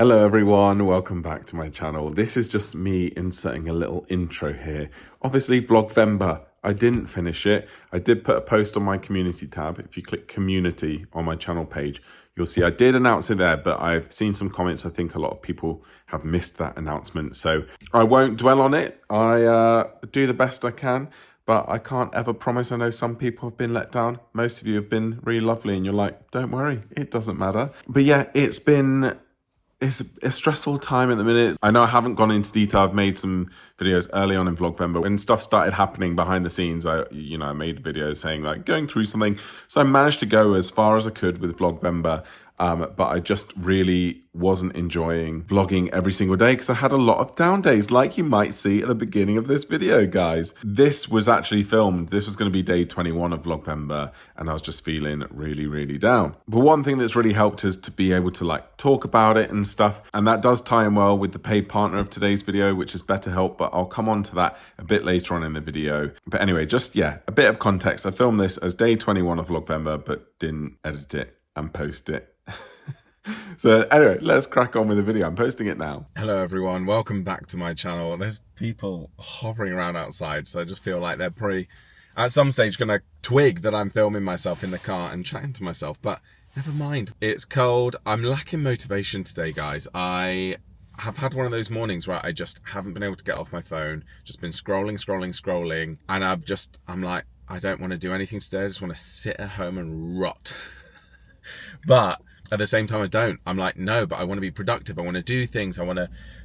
Hello everyone, welcome back to my channel. This is just me inserting a little intro here. Obviously Vlogvember, I didn't finish it. I did put a post on my community tab. If you click community on my channel page, you'll see I did announce it there, but I've seen some comments. I think a lot of people have missed that announcement. So I won't dwell on it. I do the best I can, but I can't ever promise. I know some people have been let down. Most of you have been really lovely and you're like, don't worry, it doesn't matter. But yeah, it's a stressful time at the minute. I know I haven't gone into detail. I've made some videos early on in Vlogvember. When stuff started happening behind the scenes, I made videos saying like going through something. So I managed to go as far as I could with Vlogvember. But I just really wasn't enjoying vlogging every single day because I had a lot of down days, like you might see at the beginning of this video, guys. This was actually filmed. This was going to be day 21 of Vlogvember, and I was just feeling really, really down. But one thing that's really helped is to be able to like talk about it and stuff, and that does tie in well with the paid partner of today's video, which is BetterHelp, but I'll come on to that a bit later on in the video. But anyway, just a bit of context. I filmed this as day 21 of Vlogvember, but didn't edit it and post it. So anyway, let's crack on with the video. I'm posting it now. Hello everyone, welcome back to my channel. There's people hovering around outside, so I just feel like they're probably at some stage gonna twig that I'm filming myself in the car and chatting to myself, but never mind. It's cold. I'm lacking motivation today, guys. I have had one of those mornings where I just haven't been able to get off my phone, just been scrolling, and I'm like, I don't want to do anything today. I just want to sit at home and rot. But at the same time, I don't. I'm like, no, but I want to be productive. I want to do things.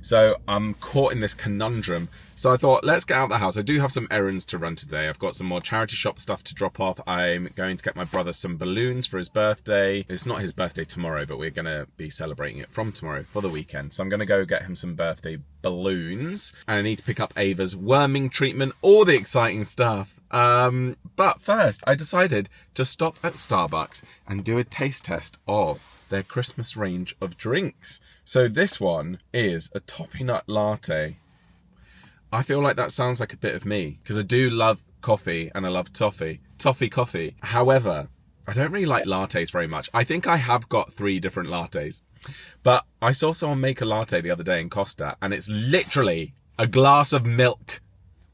So I'm caught in this conundrum. So I thought, let's get out of the house. I do have some errands to run today. I've got some more charity shop stuff to drop off. I'm going to get my brother some balloons for his birthday. It's not his birthday tomorrow, but we're going to be celebrating it from tomorrow for the weekend. So I'm going to go get him some birthday balloons. And I need to pick up Ava's worming treatment, all the exciting stuff. But first, I decided to stop at Starbucks and do a taste test of their Christmas range of drinks. So this one is a toffee nut latte. I feel like that sounds like a bit of me because I do love coffee and I love toffee coffee. However, I don't really like lattes very much. I think I have got 3 different lattes, but I saw someone make a latte the other day in Costa and it's literally a glass of milk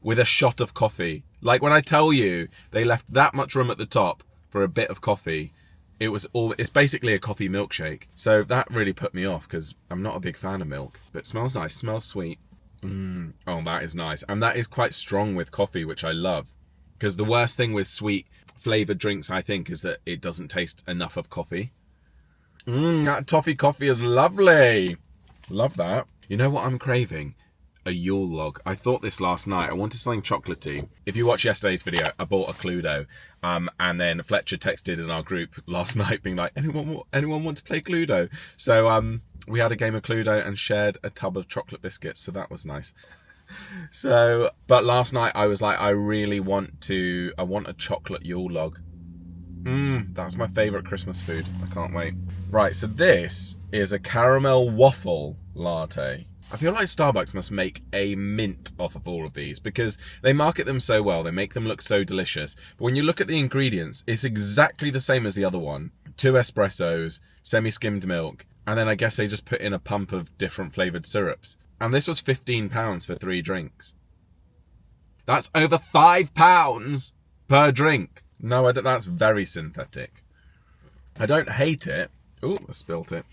with a shot of coffee. Like when I tell you they left that much room at the top for a bit of coffee, it's basically a coffee milkshake. So that really put me off because I'm not a big fan of milk, but it smells nice, smells sweet. Oh, that is nice. And that is quite strong with coffee, which I love. Because the worst thing with sweet flavored drinks, I think, is that it doesn't taste enough of coffee. That toffee coffee is lovely. Love that. You know what I'm craving? A Yule log. I thought this last night. I wanted something chocolatey. If you watch yesterday's video, I bought a Cluedo. And then Fletcher texted in our group last night being like, anyone want to play Cluedo? So we had a game of Cluedo and shared a tub of chocolate biscuits. So that was nice. But last night I was like, I want a chocolate Yule log. That's my favorite Christmas food. I can't wait. Right, so this is a caramel waffle latte. I feel like Starbucks must make a mint off of all of these because they market them so well. They make them look so delicious. But when you look at the ingredients, it's exactly the same as the other one. 2 espressos, semi-skimmed milk, and then I guess they just put in a pump of different flavoured syrups. And this was £15 for 3 drinks. That's over £5 per drink. No, that's very synthetic. I don't hate it. Ooh, I spilt it.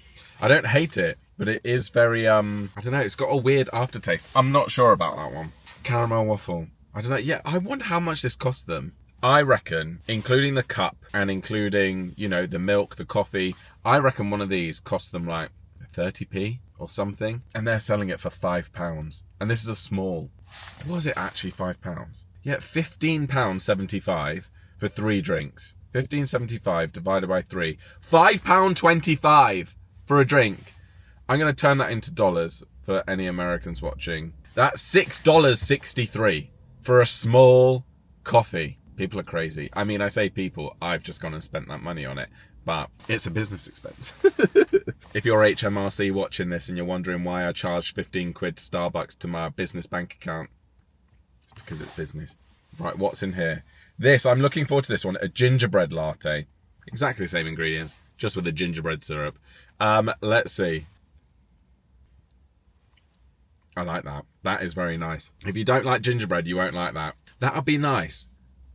I don't hate it, but it is very, I don't know, it's got a weird aftertaste. I'm not sure about that one. Caramel waffle. I don't know. Yeah, I wonder how much this cost them. I reckon, including the cup and including, the milk, the coffee, I reckon one of these cost them like 30p or something. And they're selling it for £5. And this is a small. Was it actually £5? Yeah, £15.75 for 3 drinks. £15.75 divided by 3. £5.25 for a drink. I'm going to turn that into dollars for any Americans watching. That's $6.63 for a small coffee. People are crazy. I mean, I say people, I've just gone and spent that money on it, but it's a business expense. If you're HMRC watching this and you're wondering why I charged 15 quid to Starbucks to my business bank account, it's because it's business. Right, what's in here? This, I'm looking forward to this one, a gingerbread latte. Exactly the same ingredients, just with a gingerbread syrup. Let's see. I like that. That is very nice. If you don't like gingerbread, you won't like that. That would be nice.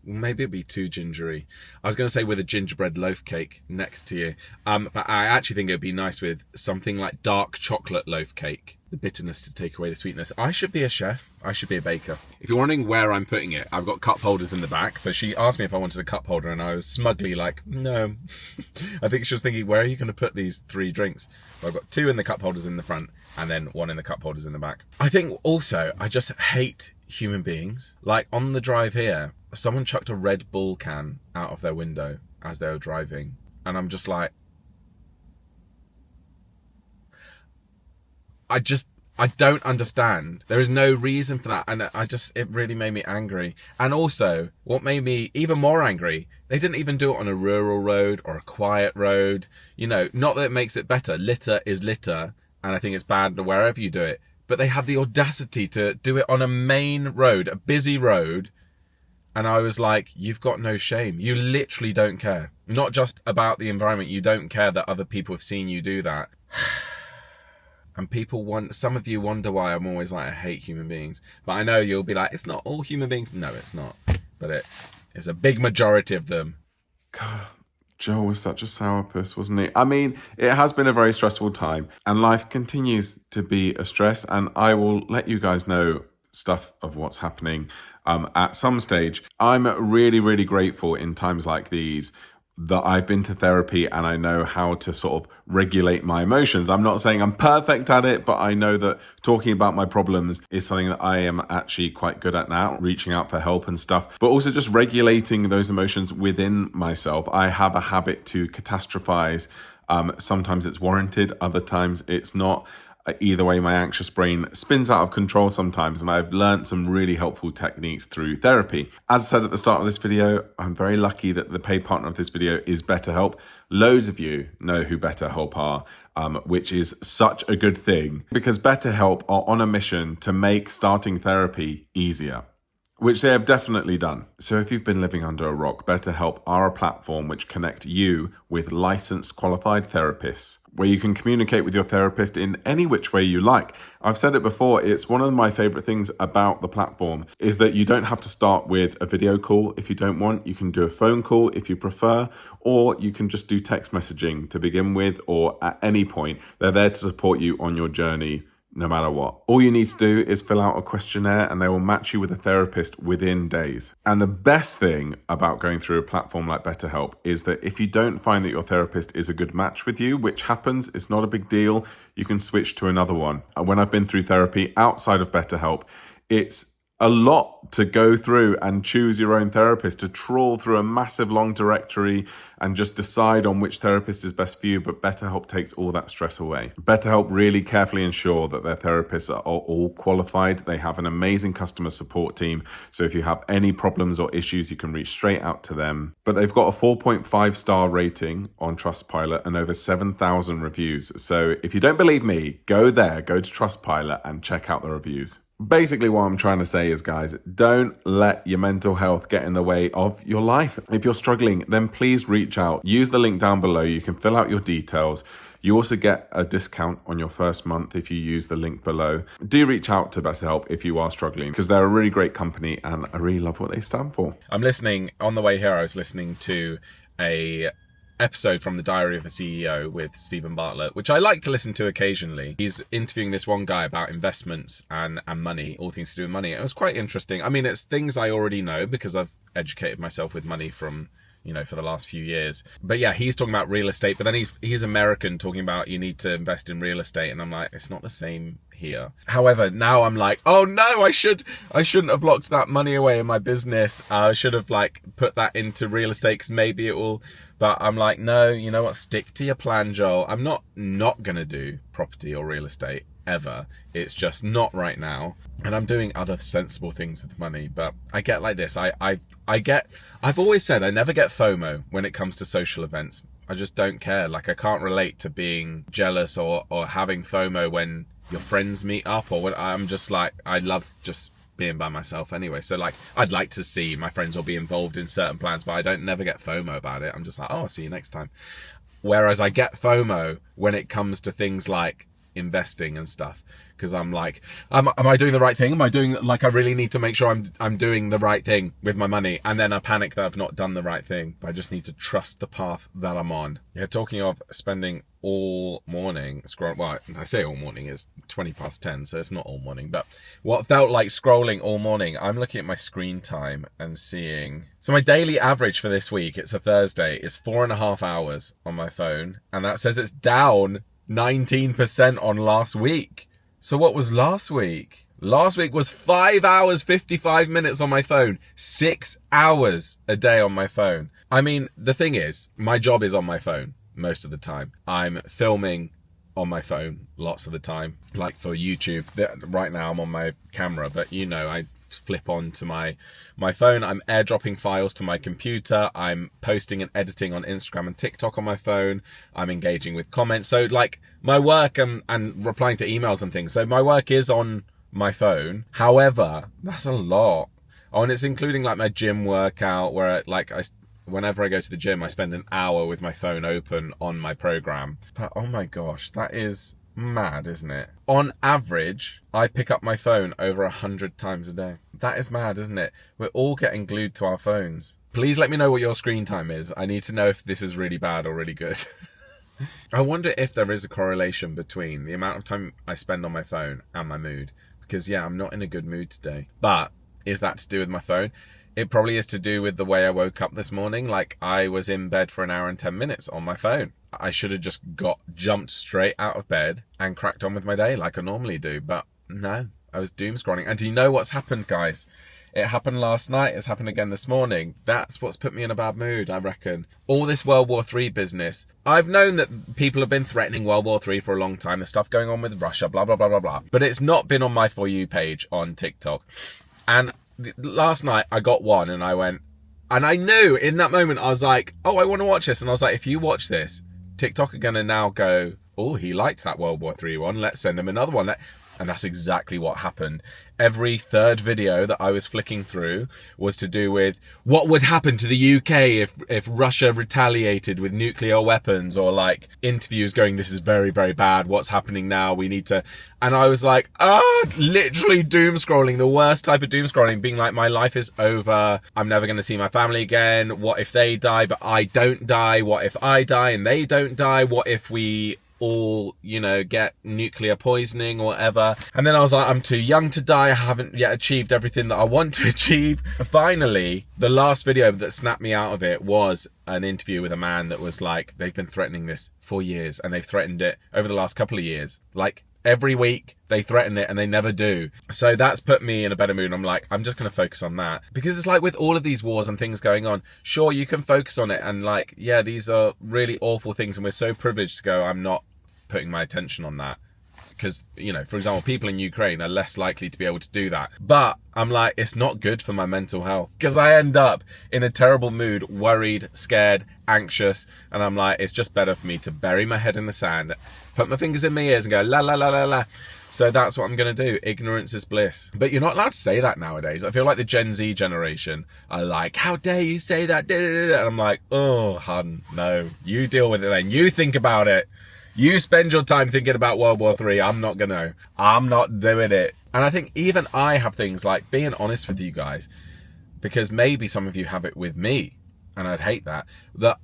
Maybe it'd be too gingery. I was going to say with a gingerbread loaf cake next to you. But I actually think it'd be nice with something like dark chocolate loaf cake. The bitterness to take away the sweetness. I should be a chef. I should be a baker. If you're wondering where I'm putting it, I've got cup holders in the back. So she asked me if I wanted a cup holder and I was smugly like, no. I think she was thinking, where are you going to put these 3 drinks? Well, I've got 2 in the cup holders in the front and then 1 in the cup holders in the back. I think also, I just hate human beings. Like on the drive here, someone chucked a Red Bull can out of their window as they were driving. And I'm just like, I don't understand. There is no reason for that. And it really made me angry. And also, what made me even more angry, they didn't even do it on a rural road or a quiet road. You know, not that it makes it better. Litter is litter. And I think it's bad wherever you do it. But they had the audacity to do it on a main road, a busy road. And I was like, you've got no shame. You literally don't care. Not just about the environment. You don't care that other people have seen you do that. And some of you wonder why I'm always like, I hate human beings. But I know you'll be like, it's not all human beings. No, it's not. But it's a big majority of them. God, Joe was such a sourpuss, wasn't he? I mean, it has been a very stressful time. And life continues to be a stress. And I will let you guys know stuff of what's happening at some stage. I'm really, really grateful in times like these that I've been to therapy and I know how to sort of regulate my emotions. I'm not saying I'm perfect at it, but I know that talking about my problems is something that I am actually quite good at now, reaching out for help and stuff, but also just regulating those emotions within myself. I have a habit to catastrophize. Sometimes it's warranted, other times it's not. Either way, my anxious brain spins out of control sometimes, and I've learned some really helpful techniques through therapy. As I said at the start of this video, I'm very lucky that the paid partner of this video is BetterHelp. Loads of you know who BetterHelp are, which is such a good thing because BetterHelp are on a mission to make starting therapy easier, which they have definitely done. So if you've been living under a rock, BetterHelp are a platform which connect you with licensed qualified therapists, where you can communicate with your therapist in any which way you like. I've said it before, it's one of my favorite things about the platform is that you don't have to start with a video call if you don't want. You can do a phone call if you prefer, or you can just do text messaging to begin with, or at any point. They're there to support you on your journey no matter what. All you need to do is fill out a questionnaire and they will match you with a therapist within days. And the best thing about going through a platform like BetterHelp is that if you don't find that your therapist is a good match with you, which happens, it's not a big deal, you can switch to another one. And when I've been through therapy outside of BetterHelp, it's a lot to go through and choose your own therapist, to trawl through a massive long directory and just decide on which therapist is best for you. But BetterHelp takes all that stress away. BetterHelp really carefully ensure that their therapists are all qualified. They have an amazing customer support team. So if you have any problems or issues, you can reach straight out to them. But they've got a 4.5-star rating on Trustpilot and over 7,000 reviews. So if you don't believe me, go to Trustpilot and check out the reviews. Basically, what I'm trying to say is, guys, don't let your mental health get in the way of your life. If you're struggling, then please reach out. Use the link down below. You can fill out your details. You also get a discount on your first month if you use the link below. Do reach out to BetterHelp if you are struggling, because they're a really great company and I really love what they stand for. I'm listening, on the way here, I was listening to a episode from The Diary of a CEO with Stephen Bartlett, which I like to listen to occasionally. He's interviewing this one guy about investments and money, all things to do with money. It was quite interesting. I mean, it's things I already know because I've educated myself with money from, for the last few years. But yeah, he's talking about real estate, but then he's American, talking about you need to invest in real estate. And I'm like, it's not the same here. However, now I'm like, oh no, I shouldn't have locked that money away in my business. I should have put that into real estate because maybe it will. But I'm like, no, you know what? Stick to your plan, Joel. I'm not going to do property or real estate ever. It's just not right now. And I'm doing other sensible things with money. But I get like this. I've always said I never get FOMO when it comes to social events. I just don't care. I can't relate to being jealous or having FOMO when your friends meet up, or when I'm just I love just being by myself anyway. So I'd like to see my friends or be involved in certain plans, but I don't never get FOMO about it. I'm just like, oh, I'll see you next time. Whereas I get FOMO when it comes to things like investing and stuff, because I'm like, am I doing the right thing? Am I doing, like, I really need to make sure I'm doing the right thing with my money, and then I panic that I've not done the right thing. But I just need to trust the path that I'm on. Yeah, talking of spending all morning scrolling, well, I say all morning, it's 20 past 10, so it's not all morning, but what felt like scrolling all morning, I'm looking at my screen time and seeing, so my daily average for this week, it's a Thursday, is 4.5 hours on my phone, and that says it's down 19% on last week. So what was last week? Last week was 5 hours, 55 minutes on my phone, 6 hours a day on my phone. I mean, the thing is, my job is on my phone most of the time. I'm filming on my phone lots of the time, like for YouTube. Right now I'm on my camera, but you know, I flip on to my phone. I'm airdropping files to my computer. I'm posting and editing on Instagram and TikTok on my phone. I'm engaging with comments. So like my work and replying to emails and things. So my work is on my phone. However, that's a lot. Oh, and it's including like my gym workout where whenever I go to the gym, I spend an hour with my phone open on my program. But oh my gosh, that is mad, isn't it? On average, I pick up my phone over 100 times a day. That is mad, isn't it? We're all getting glued to our phones. Please let me know what your screen time is. I need to know if this is really bad or really good. I wonder if there is a correlation between the amount of time I spend on my phone and my mood. Because yeah, I'm not in a good mood today. But is that to do with my phone? It probably is to do with the way I woke up this morning. Like, I was in bed for an hour and 10 minutes on my phone. I should have just jumped straight out of bed and cracked on with my day like I normally do. But no, I was doom scrolling. And do you know what's happened, guys? It happened last night. It's happened again this morning. That's what's put me in a bad mood, I reckon. All this World War III business. I've known that people have been threatening World War III for a long time. There's stuff going on with Russia, blah, blah, blah, blah, blah. But it's not been on my For You page on TikTok. And last night I got one and I went, and I knew in that moment, I was like, oh, I want to watch this. And I was like, if you watch this, TikTok are going to now go, oh, he liked that World War III one. Let's send him another one. And that's exactly what happened. Every third video that I was flicking through was to do with what would happen to the UK if Russia retaliated with nuclear weapons, or like interviews going, this is very, very bad. What's happening now? We need to. And I was like, literally doom scrolling, the worst type of doom scrolling, being like, my life is over. I'm never going to see my family again. What if they die, but I don't die? What if I die and they don't die? What if we all, you know, get nuclear poisoning or whatever? And then I was like, I'm too young to die. I haven't yet achieved everything that I want to achieve. Finally, the last video that snapped me out of it was an interview with a man that was like, they've been threatening this for years, and they've threatened it over the last couple of years. Like, every week they threaten it and they never do. So that's put me in a better mood. I'm like, I'm just going to focus on that. Because it's like with all of these wars and things going on, sure, you can focus on it. And like, yeah, these are really awful things. And we're so privileged to go, I'm not putting my attention on that. Because, you know, for example, people in Ukraine are less likely to be able to do that. But I'm like, it's not good for my mental health. Because I end up in a terrible mood, worried, scared, anxious. And I'm like, it's just better for me to bury my head in the sand, put my fingers in my ears and go, la, la, la, la, la. So that's what I'm going to do. Ignorance is bliss. But you're not allowed to say that nowadays. I feel like the Gen Z generation are like, how dare you say that? And I'm like, oh, hun, no. You deal with it then. You think about it. You spend your time thinking about World War III. I'm not doing it. And I think even I have things like being honest with you guys, because maybe some of you have it with me, and I'd hate that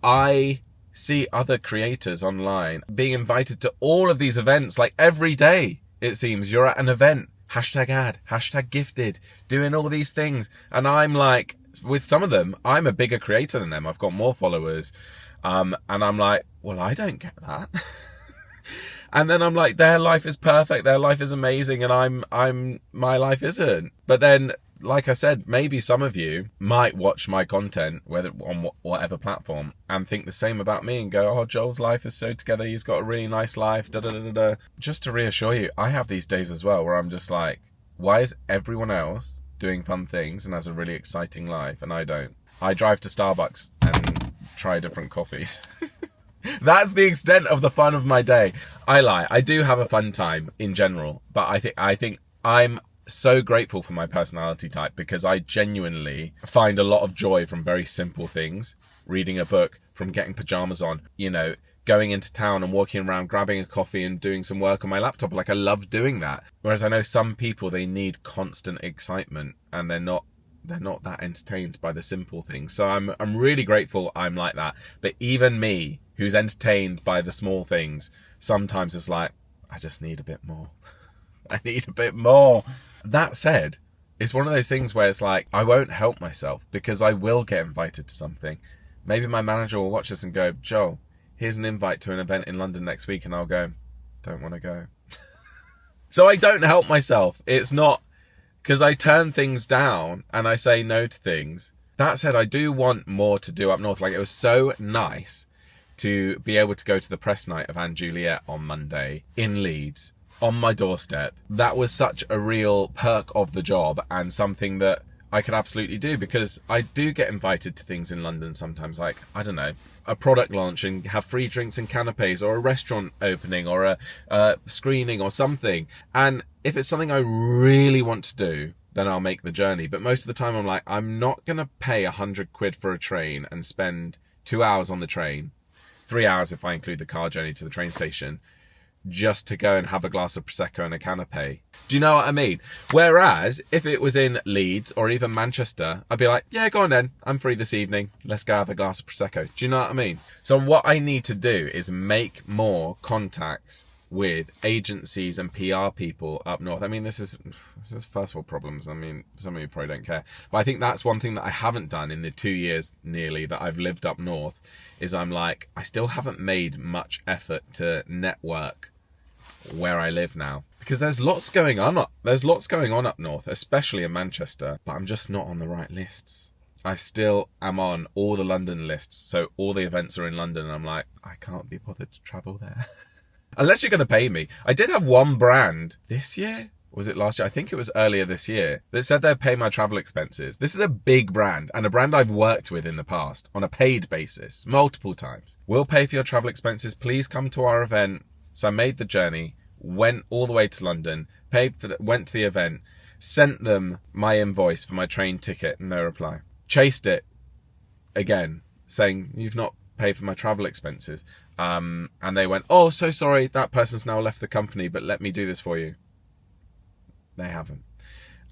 I see other creators online being invited to all of these events, like every day. It seems you're at an event, #ad, #gifted, doing all these things. And I'm like, with some of them, I'm a bigger creator than them. I've got more followers. And I'm like, well, I don't get that. And then I'm like, their life is perfect, their life is amazing, and my life isn't. But then, like I said, maybe some of you might watch my content, whether on whatever platform, and think the same about me and go, oh, Joel's life is so together, he's got a really nice life, da da da da da. Just to reassure you, I have these days as well where I'm just like, why is everyone else doing fun things and has a really exciting life and I don't? I drive to Starbucks and try different coffees. That's the extent of the fun of my day. I lie. I do have a fun time in general, but I think I'm so grateful for my personality type, because I genuinely find a lot of joy from very simple things. Reading a book, from getting pajamas on, you know, going into town and walking around, grabbing a coffee and doing some work on my laptop. Like, I love doing that. Whereas I know some people, they need constant excitement and they're not that entertained by the simple things. So I'm really grateful I'm like that. But even me, who's entertained by the small things, sometimes it's like, I just need a bit more. I need a bit more. That said, it's one of those things where it's like, I won't help myself because I will get invited to something. Maybe my manager will watch this and go, Joel, here's an invite to an event in London next week. And I'll go, don't want to go. So I don't help myself. It's not because I turn things down and I say no to things. That said, I do want more to do up north. Like, it was so nice to be able to go to the press night of Anne Juliet on Monday in Leeds on my doorstep. That was such a real perk of the job and something that I could absolutely do, because I do get invited to things in London sometimes, like, I don't know, a product launch and have free drinks and canapes, or a restaurant opening, or a screening or something. And if it's something I really want to do, then I'll make the journey. But most of the time I'm like, I'm not going to pay 100 quid for a train and spend 2 hours on the train, 3 hours if I include the car journey to the train station, just to go and have a glass of Prosecco and a canapé. Do you know what I mean? Whereas if it was in Leeds or even Manchester, I'd be like, yeah, go on then. I'm free this evening. Let's go have a glass of Prosecco. Do you know what I mean? So what I need to do is make more contacts with agencies and PR people up north. I mean, this is first world problems. I mean, some of you probably don't care. But I think that's one thing that I haven't done in the 2 years nearly that I've lived up north, is I'm like, I still haven't made much effort to network where I live now, because there's lots going on. There's lots going on up north, especially in Manchester, but I'm just not on the right lists. I still am on all the London lists, so all the events are in London, and I'm like, I can't be bothered to travel there. Unless you're going to pay me. I did have one brand this year. Was it last year? I think it was earlier this year, that said they'd pay my travel expenses. This is a big brand, and a brand I've worked with in the past on a paid basis multiple times. We'll pay for your travel expenses. Please come to our event. So I made the journey, went all the way to London, went to the event, sent them my invoice for my train ticket, no reply. Chased it again, saying, you've not paid for my travel expenses. And they went, oh, so sorry, that person's now left the company, but let me do this for you. They haven't.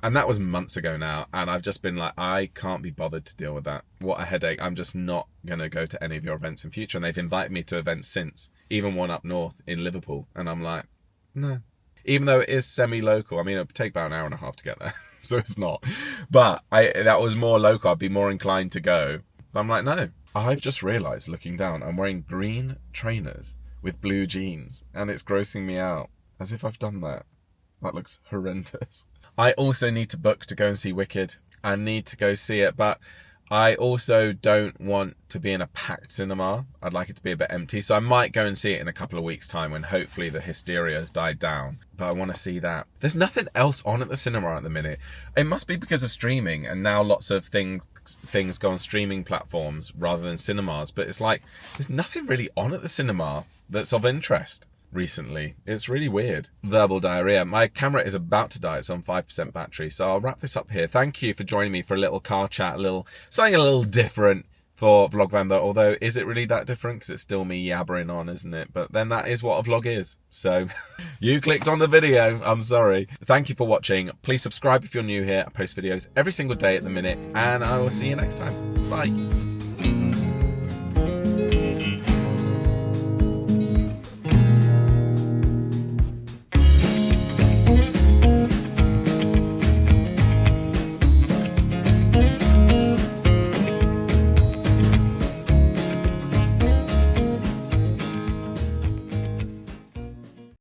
And that was months ago now, and I've just been like, I can't be bothered to deal with that. What a headache. I'm just not going to go to any of your events in future. And they've invited me to events since, even one up north in Liverpool. And I'm like, no. Even though it is semi-local, I mean, it would take about an hour and a half to get there, so it's not. But that was more local. I'd be more inclined to go. But I'm like, no. I've just realised, looking down, I'm wearing green trainers with blue jeans, and it's grossing me out. As if I've done that. That looks horrendous. I also need to book to go and see Wicked. I need to go see it, but I also don't want to be in a packed cinema. I'd like it to be a bit empty, so I might go and see it in a couple of weeks' time when hopefully the hysteria has died down. But I want to see that. There's nothing else on at the cinema at the minute. It must be because of streaming, and now lots of things go on streaming platforms rather than cinemas. But it's like, there's nothing really on at the cinema that's of interest recently. It's really weird. Verbal diarrhea. My camera is about to die. It's on 5% battery. So I'll wrap this up here. Thank you for joining me for a little car chat, something a little different for Vlogvember. Although, is it really that different? Because it's still me yabbering on, isn't it? But then that is what a vlog is. So you clicked on the video. I'm sorry. Thank you for watching. Please subscribe if you're new here. I post videos every single day at the minute, and I will see you next time. Bye.